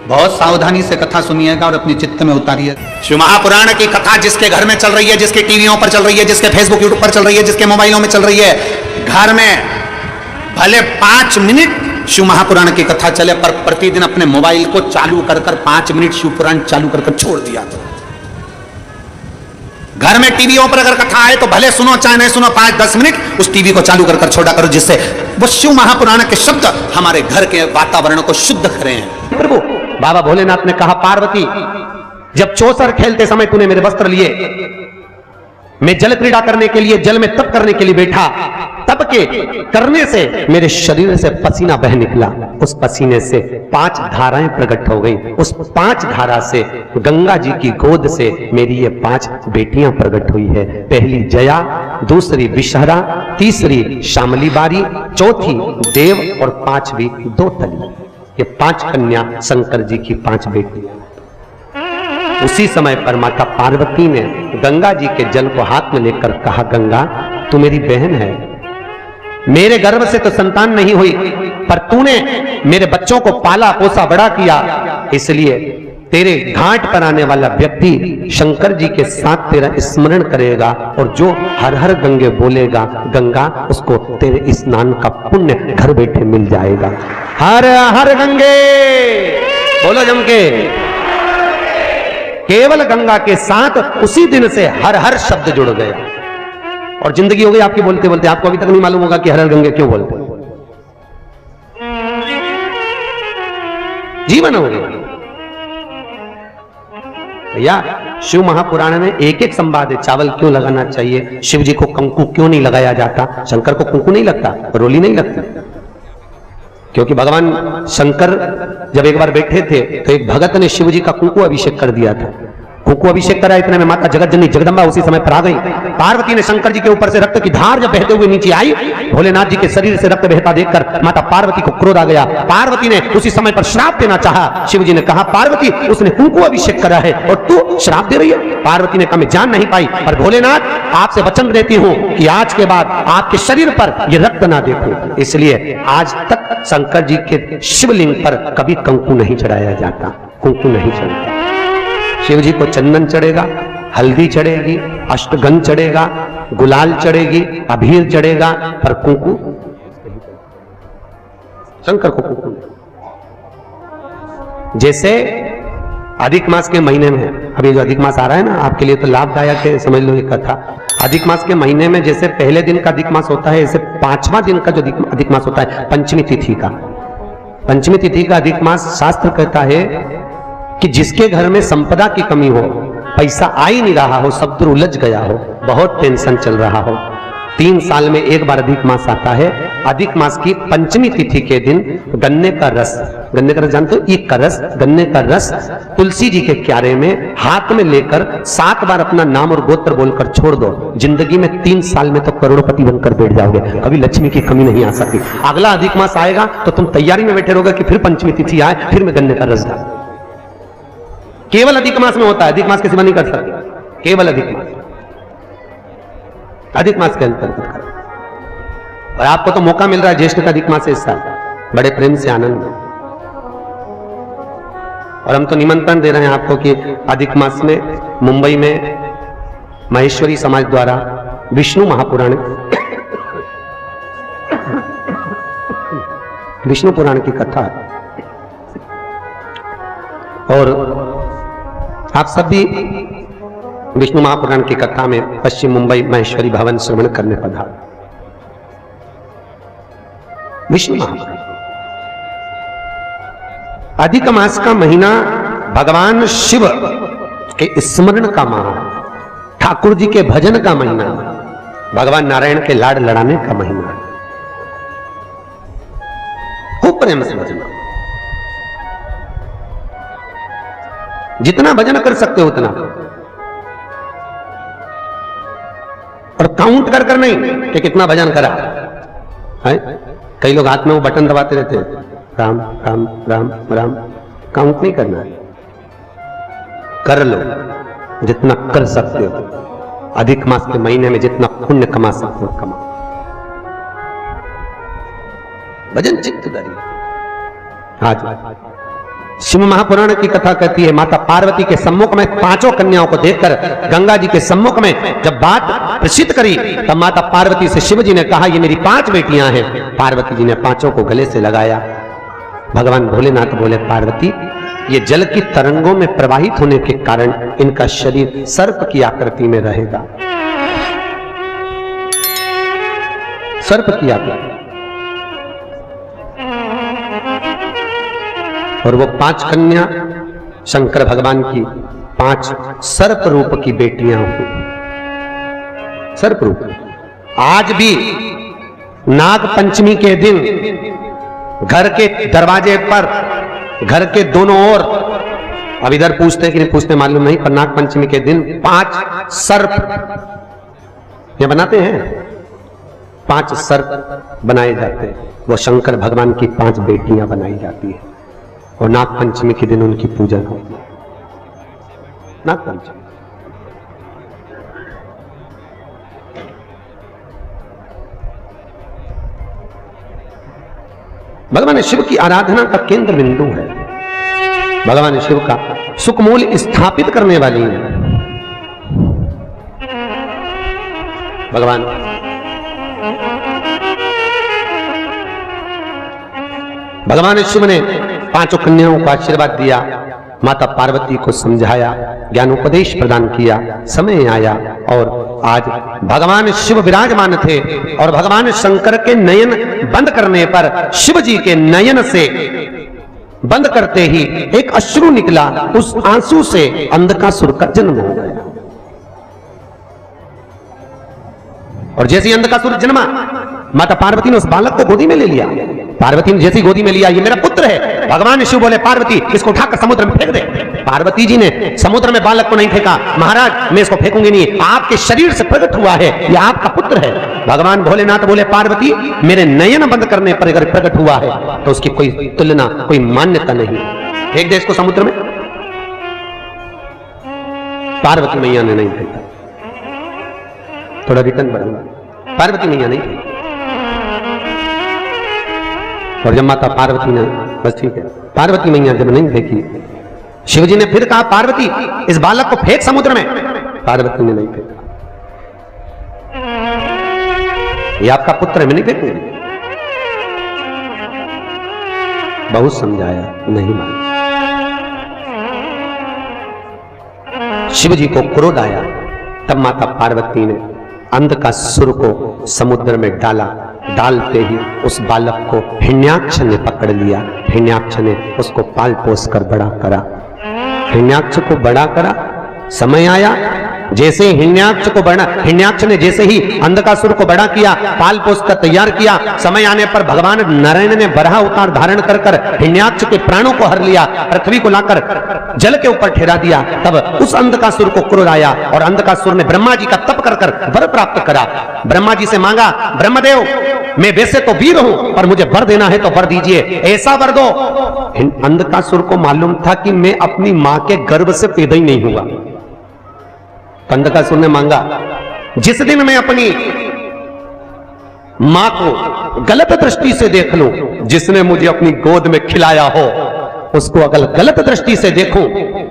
बहुत सावधानी से कथा सुनिएगा और अपने चित्त में उतारिए। शिव महापुराण की कथा जिसके घर में चल रही है, जिसके टीवियों पर चल रही है, जिसके फेसबुक यूट्यूब पर चल रही है, जिसके मोबाइलों में चल रही है, घर में भले 5 मिनट शिव महापुराण की कथा चले, पर प्रतिदिन अपने मोबाइल को चालू कर 5 मिनट शिव पुराण चालू कर छोड़ दिया। घर में टीवियों पर अगर कथा आए तो भले सुनो चाहे नहीं सुनो, 5-10 मिनट उस टीवी को चालू कर छोड़ा करो, जिससे वो शिव महापुराण के शब्द हमारे घर के वातावरण को शुद्ध करें। प्रभु बाबा भोलेनाथ ने कहा, पार्वती जब चौसर खेलते समय तूने मेरे वस्त्र लिए, मैं जल क्रीड़ा करने के लिए जल में तप करने के लिए बैठा, तप के करने से मेरे शरीर से पसीना बह निकला, उस पसीने से 5 धाराएं प्रकट हो गई, उस 5 धारा से गंगा जी की गोद से मेरी ये 5 बेटियां प्रकट हुई है। पहली जया, दूसरी विषहरा, तीसरी शामली बारी, चौथी देव और 5वीं दो तली। ये 5 कन्या शंकर जी की 5 बेटियां। उसी समय पर माता पार्वती ने गंगा जी के जल को हाथ में लेकर कहा, गंगा तू मेरी बहन है, मेरे गर्भ से तो संतान नहीं हुई, पर तूने मेरे बच्चों को पाला पोसा बड़ा किया, इसलिए तेरे घाट पर आने वाला व्यक्ति शंकर जी के साथ तेरा स्मरण करेगा और जो हर हर गंगे बोलेगा गंगा, उसको तेरे स्नान का पुण्य घर बैठे मिल जाएगा। हर हर गंगे बोलो जम के। केवल गंगा के साथ उसी दिन से हर हर शब्द जुड़ गया और जिंदगी हो गई आपकी बोलते बोलते। आपको अभी तक नहीं मालूम होगा कि हर हर गंगे क्यों बोलते, जीवन हो गया भैया। शिव महापुराण में एक एक संवाद है। चावल क्यों लगाना चाहिए, शिव जी को कंकु क्यों नहीं लगाया जाता, शंकर को कुंकू नहीं लगता, रोली नहीं लगती, क्योंकि भगवान शंकर जब एक बार बैठे थे तो एक भगत ने शिव जी का कुंकू अभिषेक कर दिया था। कुंकू अभिषेक करा, इतने में माता जगत जननी जगदम्बा उसी समय पर आ गई। पार्वती ने शंकर जी के ऊपर से रक्त की धार जब बहते हुए नीचे आई, भोलेनाथ जी के शरीर से रक्त बहता देखकर माता पार्वती को क्रोध आ गया। पार्वती ने उसी समय पर श्राप देना चाहा। शिव जी ने कहा, पार्वती उसने कुंकू अभिषेक करा है और तू श्राप दे रही है। पार्वती ने कहा, मैं जान नहीं पाई, पर भोलेनाथ आपसे वचन देती हूं कि आज के बाद आपके शरीर पर यह रक्त ना देखूं। इसलिए आज तक शंकर जी के शिवलिंग पर कभी कंकु नहीं चढ़ाया जाता, कुंकू नहीं चढ़ाता। शिव जी को चंदन चढ़ेगा, हल्दी चढ़ेगी, अष्टगंध चढ़ेगा, गुलाल चढ़ेगी, अबीर चढ़ेगा, पर कुंकू शंकर को कुंकू नहीं। जैसे अधिक मास के महीने में, अभी जो अधिक मास आ रहा है ना, आपके लिए तो लाभदायक है, समझ लो ये कथा। अधिक मास के महीने में जैसे पहले दिन का अधिक मास होता है, ऐसे 5वां दिन का जो अधिक मास होता है, पंचमी तिथि का, पंचमी तिथि का अधिक मास शास्त्र कहता है कि जिसके घर में संपदा की कमी हो, पैसा आ ही नहीं रहा हो, सब दूर उलझ गया हो, बहुत टेंशन चल रहा हो, 3 साल में एक बार अधिक मास आता है। अधिक मास की पंचमी तिथि के दिन गन्ने का रस, गन्ने का रस जानते हो, ईख का रस, गन्ने का रस तुलसी जी के क्यारे में हाथ में लेकर 7 बार अपना नाम और गोत्र बोलकर छोड़ दो। जिंदगी में 3 साल में तो करोड़पति बनकर बैठ जाओगे, कभी लक्ष्मी की कमी नहीं आ सकती। अगला अधिक मास आएगा तो तुम तैयारी में बैठे रहोगे कि फिर पंचमी तिथि आए, फिर मैं गन्ने का रस डाल। केवल अधिक मास में होता है, अधिक मास के सिवा नहीं कर सकते, केवल अधिक मास, अधिक मास के अंतर्गत कर। और आपको तो मौका मिल रहा है ज्येष्ठ का अधिक मास इस साल, बड़े प्रेम से आनंद में। और हम तो निमंत्रण दे रहे हैं आपको कि अधिक मास में मुंबई में महेश्वरी समाज द्वारा विष्णु महापुराण, विष्णु पुराण की कथा है और आप सब भी विष्णु महापुराण की कथा में पश्चिम मुंबई महेश्वरी भवन श्रवण करने पधार। विष्णु महापुराण अधिक मास का महीना भगवान शिव के स्मरण का माह, ठाकुर जी के भजन का महीना, भगवान नारायण के लाड लड़ाने का महीना, खूब प्रेम से भजना, जितना भजन कर सकते हो उतना, और काउंट कर कर नहीं कि कितना भजन करा है। कई लोग हाथ में वो बटन दबाते रहते हैं, राम राम राम राम, काउंट नहीं करना है, कर लो जितना कर सकते हो। अधिक मास के महीने में जितना पुण्य कमा सकते हो कमा। भजन चित्त करिए। आज शिव महापुराण की कथा कहती है, माता पार्वती के सम्मुख में पांचों कन्याओं को देखकर गंगा जी के सम्मुख में जब बात प्रसिद्ध करी, तब माता पार्वती से शिव जी ने कहा, ये मेरी 5 बेटियां हैं। पार्वती जी ने पांचों को गले से लगाया। भगवान भोलेनाथ बोले, पार्वती, ये जल की तरंगों में प्रवाहित होने के कारण इनका शरीर सर्प की आकृति में रहेगा। सर्प की आकृति। और वो 5 कन्या शंकर भगवान की 5 सर्प रूप की बेटियां हुई। सर्प रूप। आज भी नाग पंचमी के दिन घर के दरवाजे पर, घर के दोनों ओर, अब इधर पूछते कि नहीं पूछते मालूम नहीं, पर नाग पंचमी के दिन 5 सर्प ये बनाते हैं। 5 सर्प बनाए जाते हैं। वो शंकर भगवान की 5 बेटियां बनाई जाती है और नाग पंचमी के दिन उनकी पूजा होती है। नाग पंचमी। भगवान शिव की आराधना का केंद्र बिंदु है। भगवान शिव का सुखमूल स्थापित करने वाली है। भगवान शिव ने 5 कन्याओं को आशीर्वाद दिया, माता पार्वती को समझाया, ज्ञानोपदेश प्रदान किया। समय आया और आज भगवान शिव विराजमान थे और भगवान शंकर के नयन बंद करने पर शिव जी के नयन से बंद करते ही एक अश्रु निकला। उस आंसू से अंधकासुर का जन्म हो गया। और जैसे अंधकासुर जन्मा, माता पार्वती ने उस बालक को गोदी में ले लिया। पार्वती ने जैसी गोदी में लिया, ये मेरा पुत्र है। भगवान शिव बोले, पार्वती इसको उठाकर समुद्र में फेंक दे। पार्वती जी ने समुद्र में बालक को नहीं फेंका। महाराज मैं इसको फेंकूंगी नहीं, आपके शरीर से प्रकट हुआ है, यह आपका पुत्र है। भगवान भोलेनाथ बोले, पार्वती मेरे नयन बंद करने पर अगर प्रकट हुआ है तो उसकी कोई तुलना, कोई मान्यता नहीं। फेंक दे इसको समुद्र में। पार्वती मैया ने नहीं फेंका। थोड़ा रिटर्न बढ़ूंगा। पार्वती मैया नहीं फेंकी। और जब माता पार्वती ने, बस ठीक है, पार्वती मैया जब नहीं फेंकी, शिवजी ने फिर कहा, पार्वती इस बालक को फेंक समुद्र में। पार्वती ने नहीं फेंका। ये आपका पुत्र है, मैं नहीं फेंकूंगी। बहुत समझाया, नहीं माना। शिवजी को क्रोध आया। तब माता पार्वती ने अंधकासुर को समुद्र में डाला। डालते ही उस बालक को हिरण्याक्ष ने पकड़ लिया। हिरण्याक्ष ने उसको पाल पोस कर बड़ा करा। हिरण्याक्ष को बड़ा करा। समय आया, जैसे हिरण्याक्ष ने जैसे ही अंधकासुर को बड़ा किया, पाल पोस कर तैयार किया, समय आने पर भगवान नारायण ने बराह अवतार धारण कर कर हिरण्याक्ष के प्राणों को हर लिया, पृथ्वी को लाकर जल के ऊपर ठहरा दिया। तब उस अंधकासुर को क्रोध आया और अंधकासुर ने ब्रह्मा जी का तप कर कर वर प्राप्त करा। ब्रह्मा जी से मांगा, ब्रह्मदेव मैं वैसे तो वीर हूं पर मुझे वर देना है तो वर दीजिए, ऐसा वर दो। अंधकासुर को मालूम था कि मैं अपनी मां के गर्भ से पैदा ही नहीं हुआ। अंधकासुर ने मांगा, जिस दिन मैं अपनी मां को गलत दृष्टि से देख लूं, जिसने मुझे अपनी गोद में खिलाया हो उसको अगर गलत दृष्टि से देखूं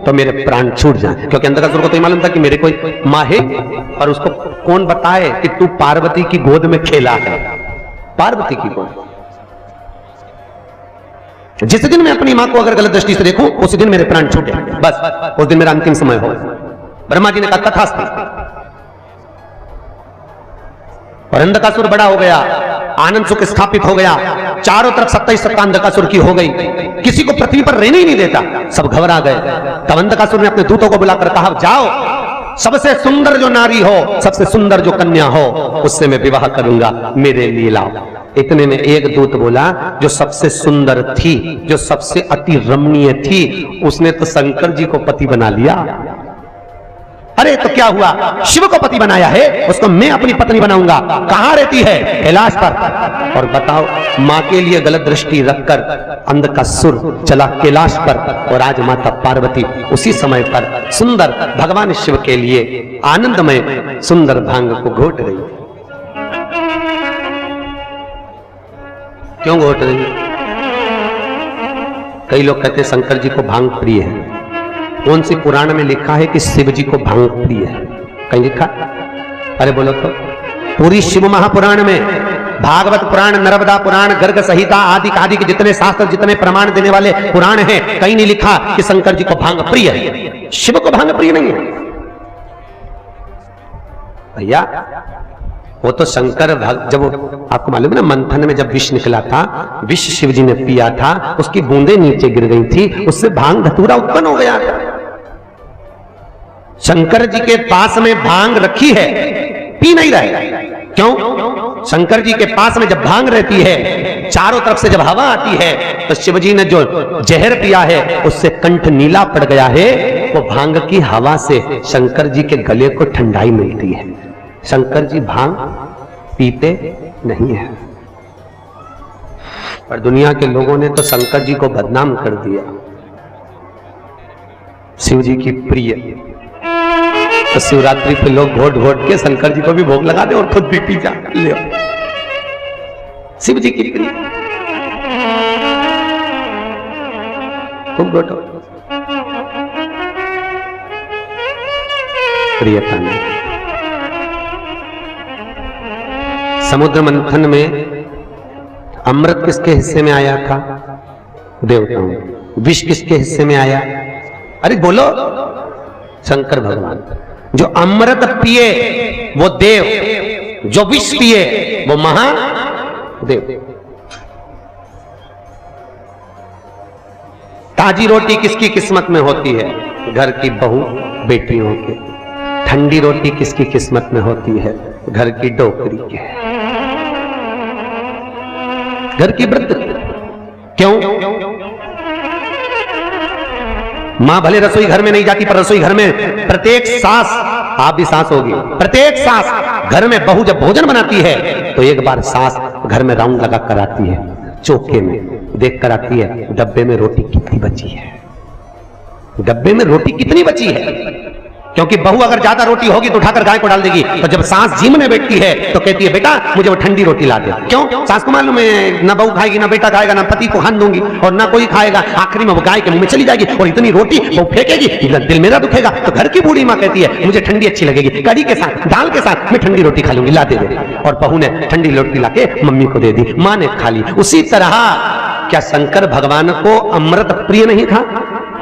तो मेरे प्राण छूट जाए। क्योंकि अंधकासुर को तो मालूम था कि मेरे कोई मां है, पर उसको कौन बताए कि तू पार्वती की गोद में खेला है। पार्वती की गोद। जिस दिन मैं अपनी मां को अगर गलत दृष्टि से देखूं उसी दिन मेरे प्राण छूटे, बस उस दिन मेरा अंतिम समय हो। ब्रह्मा जी ने कहा तथास्तु। और अंधकासुर बड़ा हो गया, आनंद सुख स्थापित हो गया। चारों तरफ 27 सत्ता अंधकासुर की हो गई। किसी को पृथ्वी पर रहने ही नहीं देता, सब घबरा गए। तब अंधकासुर ने अपने दूतों को बुलाकर कहा, जाओ सबसे सुंदर जो नारी हो, सबसे सुंदर जो कन्या हो, उससे मैं विवाह करूंगा, मेरे लिए लाओ। इतने में एक दूत बोला, जो सबसे सुंदर थी, जो सबसे अति रमणीय थी, उसने तो शंकर जी को पति बना लिया। अरे तो क्या हुआ, शिव को पति बनाया है, उसको मैं अपनी पत्नी बनाऊंगा। कहां रहती है? कैलाश पर। और बताओ, मां के लिए गलत दृष्टि रखकर अंधकासुर चला कैलाश पर, और आज माता पार्वती उसी समय पर सुंदर भगवान शिव के लिए आनंदमय सुंदर भांग को घोट रही। क्यों घोट रही? कई लोग कहते हैं शंकर जी को भांग प्रिय है। कौन सी पुराण में लिखा है कि शिव जी को भांग प्रिय है? कहीं लिखा? अरे बोलो तो। पूरी शिव महापुराण में, भागवत पुराण, नर्मदा पुराण, गर्ग संहिता आदि आदि के जितने शास्त्र, जितने प्रमाण देने वाले पुराण हैं, कहीं नहीं लिखा कि शंकर जी को भांग प्रिय है। शिव को भांग प्रिय नहीं है भैया। वो तो शंकर जब आपको मालूम है ना, मंथन में जब विष निकला था, विष शिव जी ने पिया था, उसकी बूंदें नीचे गिर गई थी, उससे भांग धतूरा उत्पन्न हो गया था। शंकर जी के पास में भांग रखी है, पी नहीं रहे। क्यों? शंकर जी के पास में जब भांग रहती है, चारों तरफ से जब हवा आती है, तो शिव जी ने जो जहर पिया है उससे कंठ नीला पड़ गया है। वो भांग की हवा से शंकर जी के गले को ठंडाई मिलती है। शंकर जी भांग पीते नहीं है, पर दुनिया के लोगों ने तो शंकर जी को बदनाम कर दिया। शिव जी की प्रिय, तो शिवरात्रि पे लोग घोट घोट के शंकर जी को भी भोग लगा दे और खुद भी पी जा ले। शिव जी की प्रिय, खूब घोटो। प्रियता नहीं। समुद्र मंथन में अमृत किसके हिस्से में आया था? देवताओं। विष किसके हिस्से में आया? अरे बोलो, शंकर भगवान। जो अमृत पिए वो देव, जो विष पिए वो महादेव। ताजी रोटी किसकी किस्मत में होती है? घर की बहू बेटियों के। ठंडी रोटी किसकी किस्मत में होती है? घर की डोकरी के, घर की व्रत। क्यों? मां भले रसोई घर में नहीं जाती, पर रसोई घर में प्रत्येक सांस, आप भी सांस होगी, प्रत्येक सांस घर में बहू जब भोजन बनाती है तो एक बार सांस घर में राउंड लगा कर आती है, चौके में देख कर आती है डब्बे में रोटी कितनी बची है, डब्बे में रोटी कितनी बची है। क्योंकि बहू अगर ज्यादा रोटी होगी तो उठाकर गाय को डाल देगी, तो जब सांस जीमने बैठती है तो कहती है बेटा मुझे वो ठंडी रोटी ला दे। क्यों? सांस को मालूम है ना बहू खाएगी, ना बेटा खाएगा, ना पति को खान दूंगी और ना कोई खाएगा, आखिरी में वो गाय के मुंह में चली जाएगी और इतनी रोटी वो फेंकेगी, दिल मेरा दुखेगा। तो घर की बूढ़ी माँ कहती है मुझे ठंडी अच्छी लगेगी, कड़ी के साथ, दाल के साथ मैं ठंडी रोटी खा लूंगी, ला दे दे। और बहू ने ठंडी रोटी लाके मम्मी को दे दी, माँ ने खा ली। उसी तरह क्या शंकर भगवान को अमृत प्रिय नहीं था?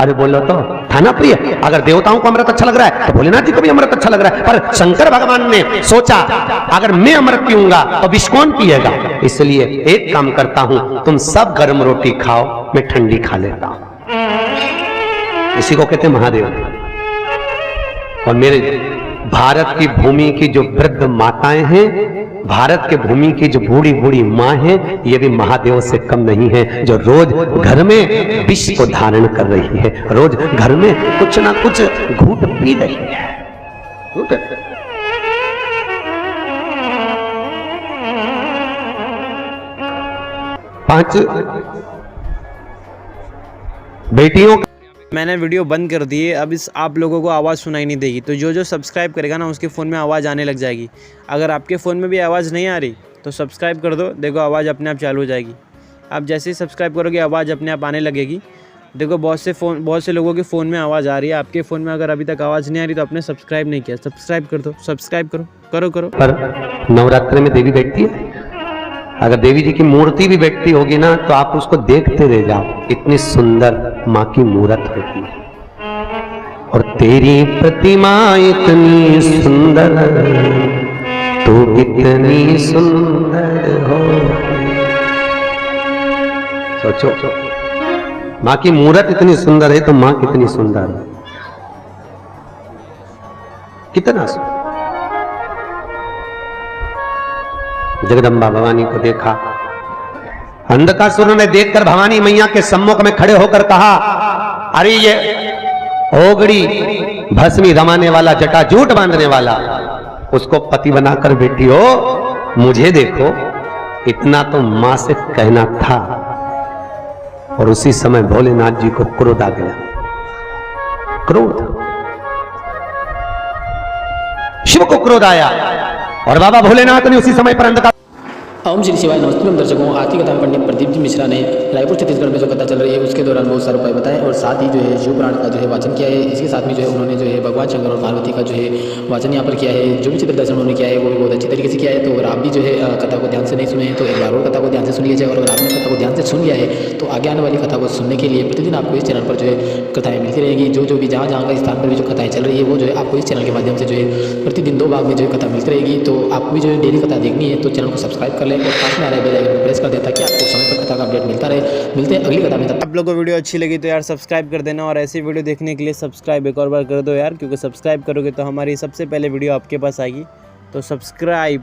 अरे बोलो तो, था ना प्रिय। अगर देवताओं को अमृत अच्छा लग रहा है तो भोलेनाथ जी को भी अमृत अच्छा लग रहा है, पर शंकर भगवान ने सोचा अगर मैं अमृत पीऊंगा तो विष कौन पिएगा? इसलिए एक काम करता हूं, तुम सब गर्म रोटी खाओ, मैं ठंडी खा लेता हूं। इसी को कहते हैं महादेव। और मेरे भारत की भूमि की जो वृद्ध माताएं हैं, भारत के भूमि की जो बूढ़ी बूढ़ी माँ है, ये भी महादेव से कम नहीं है, जो रोज घर में विष को धारण कर रही है, रोज घर में कुछ ना कुछ घूंट पी रही है। पांच बेटियों, मैंने वीडियो बंद कर दी है। अब इस आप लोगों को आवाज़ सुनाई नहीं देगी, तो जो जो सब्सक्राइब करेगा ना उसके फ़ोन में आवाज़ आने लग जाएगी। अगर आपके फ़ोन में भी आवाज़ नहीं आ रही तो सब्सक्राइब कर दो, देखो आवाज़ अपने आप चालू हो जाएगी। आप जैसे ही सब्सक्राइब करोगे आवाज़ अपने आप आने लगेगी। देखो बहुत से लोगों के फ़ोन में आवाज़ आ रही है, आपके फ़ोन में अगर अभी तक आवाज़ नहीं आ रही तो आपने सब्सक्राइब नहीं किया, सब्सक्राइब कर दो, सब्सक्राइब करो। पर नवरात्र में देवी बैठती है, अगर देवी जी की मूर्ति भी बैठती होगी ना तो आप उसको देखते रह जाओ, इतनी सुंदर माँ की मूर्त होती है। और तेरी प्रतिमा इतनी सुंदर, तू कितनी सुंदर हो। सोचो, माँ की मूर्त इतनी सुंदर है तो माँ कितनी सुंदर है, कितना सुंदर। जगदम्बा भवानी को देखा, अंधकासुर ने देखकर भवानी मैया के सम्मुख में खड़े होकर कहा, अरे ये ओगड़ी भस्मी रमाने वाला, जटाजूट बांधने वाला, उसको पति बनाकर बैठी हो, मुझे देखो। इतना तो मां से कहना था। और उसी समय भोलेनाथ जी को क्रोध आ गया, क्रोध, शिव को क्रोध आया और बाबा भोलेनाथ ने उसी समय पर अंधकार ओम श्री शिवाय। नमस्ते दर्शकों, आज की कथा में पंडित प्रदीप जी मिश्रा ने रायपुर छत्तीसगढ़ में जो कथा चल रही है उसके दौरान बहुत सारे उपाय बताए और साथ ही जो है शिव पुराण का जो है वाचन किया है। इसके साथ में जो है उन्होंने जो है भगवान शंकर और पार्वती का जो है वाचन यहाँ पर किया है। जो भी चित्र दर्शन उन्होंने किया है वो भी बहुत अच्छी तरीके से किया है। तो अगर आप भी जो है कथा को ध्यान से नहीं सुने हैं तो एक बार और कथा को ध्यान से सुन लीजिए। और अगर आपने कथा को ध्यान से सुन लिया है तो आगे आने वाली कथा को सुनने के लिए प्रतिदिन आपको इस चैनल पर जो है कथाएं मिलती रहेंगी। जो भी जहाँ का स्थान पर भी जो कथाएं चल रही है वो जो है आपको इस चैनल के माध्यम से जो है प्रतिदिन 2 भाग में जो है कथा मिलती रहेगी। तो आपको भी जो है डेली कथा देखनी है तो चैनल को सब्सक्राइब कर लें और पास में आ रहे बेल आइकन को प्रेस कर दें ताकि आपको समय पर कथा का अपडेट मिलता रहे। मिलते हैं अगली कथा में। आप लोगों को वीडियो अच्छी लगी तो यार सब्सक्राइब कर देना, और ऐसी वीडियो देखने के लिए सब्सक्राइब एक और बार कर दो यार, क्योंकि सब्सक्राइब करोगे तो हमारी सबसे पहले वीडियो आपके पास आएगी। तो सब्सक्राइब।